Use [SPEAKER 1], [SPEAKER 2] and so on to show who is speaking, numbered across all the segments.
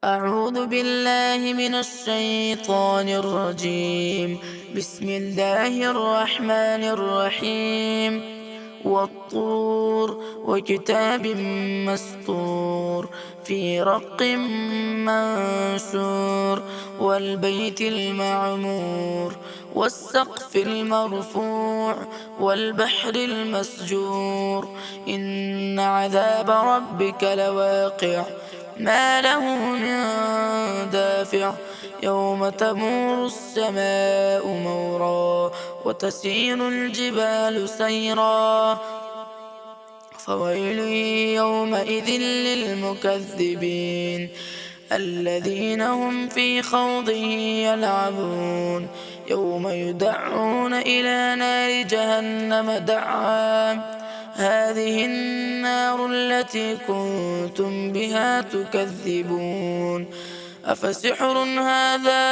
[SPEAKER 1] أعوذ بالله من الشيطان الرجيم. بسم الله الرحمن الرحيم. والطور وكتاب مسطور في رق منشور والبيت المعمور والسقف المرفوع والبحر المسجور إن عذاب ربك لواقع ما له من دافع يوم تمور السماء مورا وتسير الجبال سيرا فويل يومئذ للمكذبين الذين هم في خوض يلعبون يوم يدعون إلى نار جهنم دعا هذه النار التي كنتم بها تكذبون أفسحر هذا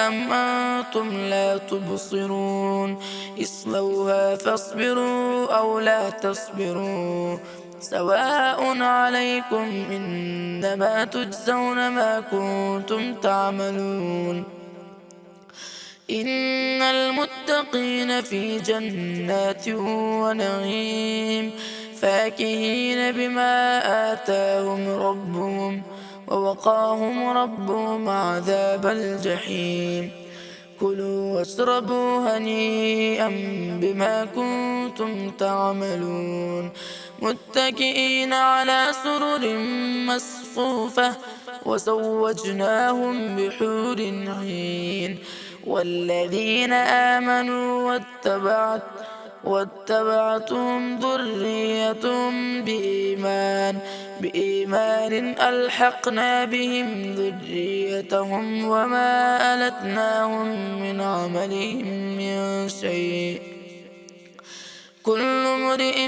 [SPEAKER 1] أم أنتم لا تبصرون اصلوها فاصبروا أو لا تصبروا سواء عليكم إنما تجزون ما كنتم تعملون إن المتقين في جنات ونعيم فاكهين بما آتاهم ربهم ووقاهم ربهم عذاب الجحيم كلوا واشربوا هنيئا بما كنتم تعملون متكئين على سرر مصفوفة وزوجناهم بحور عين والذين آمنوا واتبعتهم ذريتهم بإيمان ألحقنا بهم ذريتهم وما ألتناهم من عملهم من شيء كل امرئ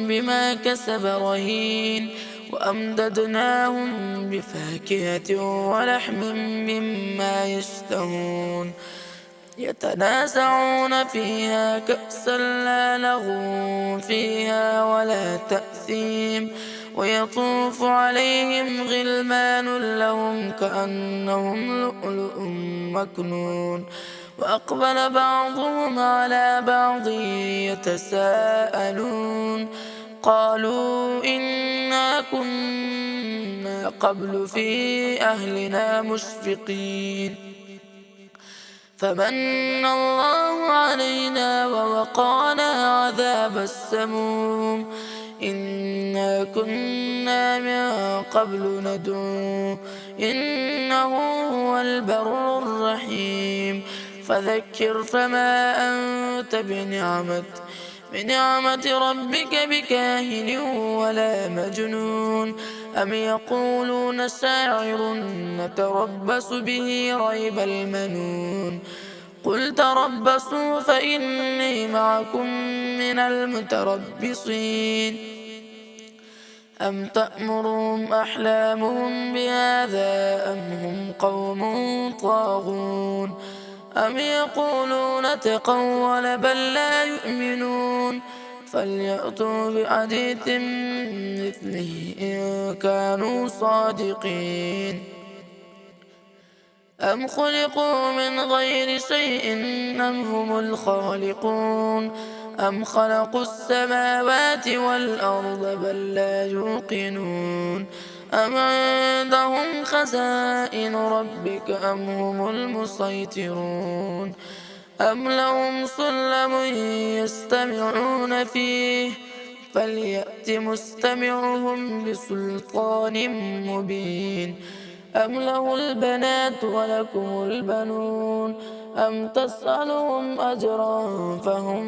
[SPEAKER 1] بما كسب رهين وأمددناهم بفاكهة ولحم مما يشتهون يتنازعون فيها كأسا لا لغو فيها ولا تأثيم ويطوف عليهم غلمان لهم كأنهم لؤلؤ مكنون وأقبل بعضهم على بعض يتساءلون قالوا إنا كنا قبل في أهلنا مشفقين فمن الله علينا ووقانا عذاب السموم إنا كنا من قبل ندعوه إنه هو البر الرحيم فذكر فما أنت بنعمة ربك بكاهن ولا مجنون أم يقولون شاعر نتربص به ريب المنون قل تربصوا فإني معكم من المتربصين أم تأمرهم أحلامهم بهذا أم هم قوم طاغون أم يقولون تقول بل لا يؤمنون فليأتوا بحديث مثله إن كانوا صادقين أم خلقوا من غير شيء أم هم الخالقون أم خلقوا السماوات والأرض بل لا يوقنون أم عندهم خزائن ربك أم هم المسيطرون أم لهم سلم يستمعون فيه فليأت مستمعهم بسلطان مبين أم له البنات ولكم البنون أم تسألهم أجرا فهم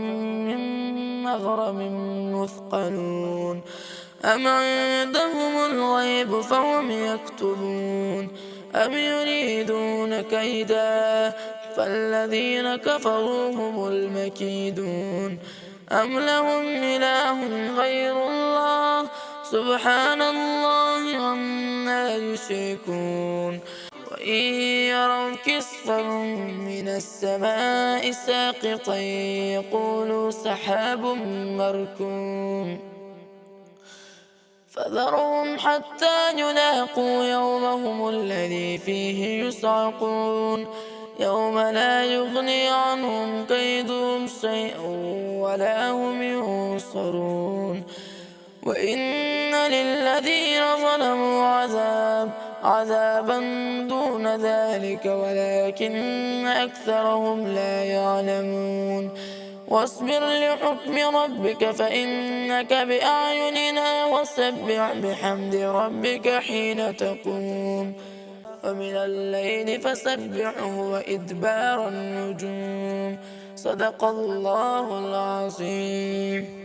[SPEAKER 1] من مغرم مثقلون أم عندهم الغيب فهم يكتبون أم يريدون كيدا فالذين كفروا هم المكيدون أم لهم إله غير الله سبحان الله عما يشركون وإن يروا كسفا من السماء ساقطا يقولوا سحاب مركوم فذرهم حتى يلاقوا يومهم الذي فيه يصعقون يوم لا يغني عنهم كيدهم شيئا ولا هم ينصرون وإن للذين ظلموا عذابا دون ذلك ولكن أكثرهم لا يعلمون واصبر لحكم ربك فإنك بأعيننا وسبح بحمد ربك حين تقوم ومن الليل فسبحه وإدبار النجوم صدق الله العظيم.